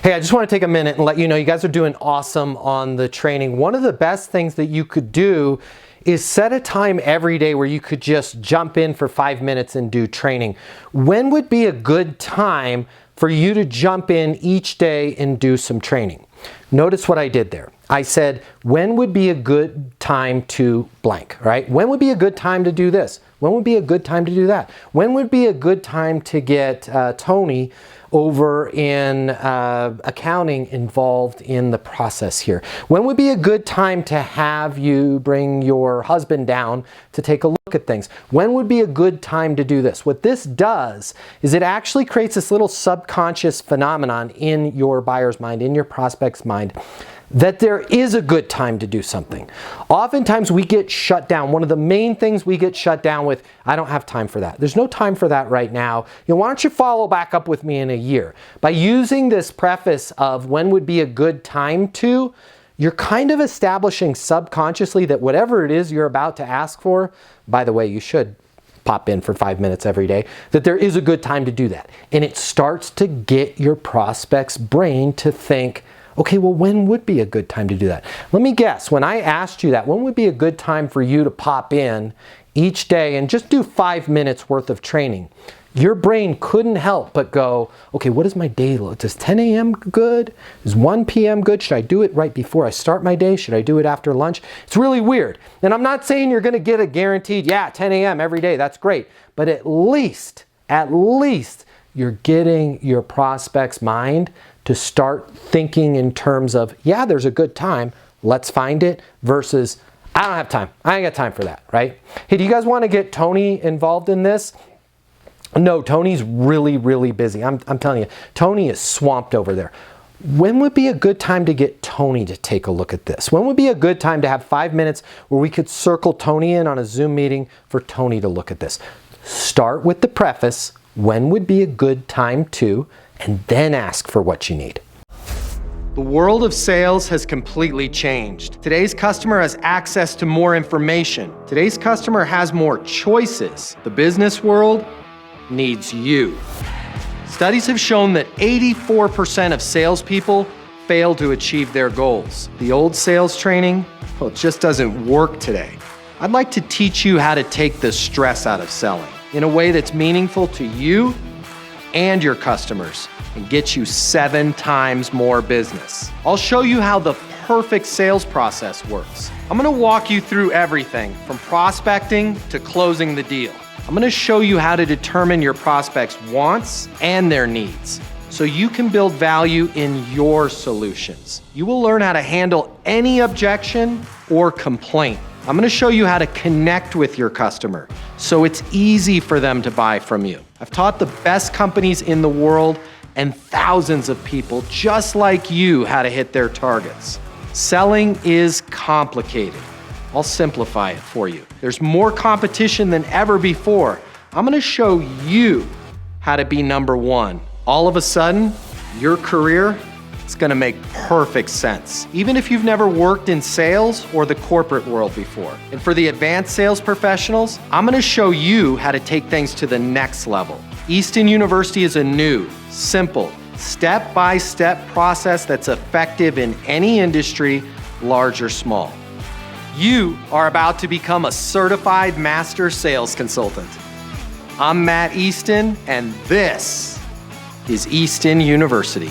Hey, I just want to take a minute and let you know you guys are doing awesome on the training. One of the best things that you could do is set a time every day where you could just jump in for 5 minutes and do training. When would be a good time for you to jump in each day and do some training? Notice what I did there. I said, when would be a good time to blank, right? When would be a good time to do this? When would be a good time to do that? When would be a good time to get Tony over in accounting involved in the process here? When would be a good time to have you bring your husband down to take a look at things? When would be a good time to do this? What this does is it actually creates this little subconscious phenomenon in your buyer's mind, in your prospect's mind, that there is a good time to do something. Oftentimes we get shut down. One of the main things we get shut down with, I don't have time for that. There's no time for that right now. Why don't you follow back up with me in a year? By using this preface of when would be a good time to, you're kind of establishing subconsciously that whatever it is you're about to ask for, by the way, you should pop in for 5 minutes every day, that there is a good time to do that. And it starts to get your prospect's brain to think, okay, well, when would be a good time to do that? Let me guess, when I asked you that, when would be a good time for you to pop in each day and just do 5 minutes worth of training? Your brain couldn't help but go, okay, what does my day look? Does 10 a.m. good? Is 1 p.m. good? Should I do it right before I start my day? Should I do it after lunch? It's really weird. And I'm not saying you're going to get a guaranteed, 10 a.m. every day. That's great. But at least you're getting your prospect's mind to start thinking in terms of, there's a good time, let's find it, versus, I don't have time, I ain't got time for that, right? Hey, do you guys want to get Tony involved in this? No, Tony's really, really busy. I'm telling you, Tony is swamped over there. When would be a good time to get Tony to take a look at this? When would be a good time to have 5 minutes where we could circle Tony in on a Zoom meeting for Tony to look at this? Start with the preface, when would be a good time to, and then ask for what you need. The world of sales has completely changed. Today's customer has access to more information. Today's customer has more choices. The business world needs you. Studies have shown that 84% of salespeople fail to achieve their goals. The old sales training, it just doesn't work today. I'd like to teach you how to take the stress out of selling in a way that's meaningful to you and your customers and get you 7 times more business. I'll show you how the perfect sales process works. I'm gonna walk you through everything from prospecting to closing the deal. I'm gonna show you how to determine your prospects' wants and their needs so you can build value in your solutions. You will learn how to handle any objection or complaint. I'm gonna show you how to connect with your customer so it's easy for them to buy from you. I've taught the best companies in the world and thousands of people just like you how to hit their targets. Selling is complicated. I'll simplify it for you. There's more competition than ever before. I'm gonna show you how to be number one. All of a sudden, your career is gonna make perfect sense, even if you've never worked in sales or the corporate world before. And for the advanced sales professionals, I'm gonna show you how to take things to the next level. Easton University is a new, simple, step-by-step process that's effective in any industry, large or small. You are about to become a certified master sales consultant. I'm Matt Easton, and this is Easton University.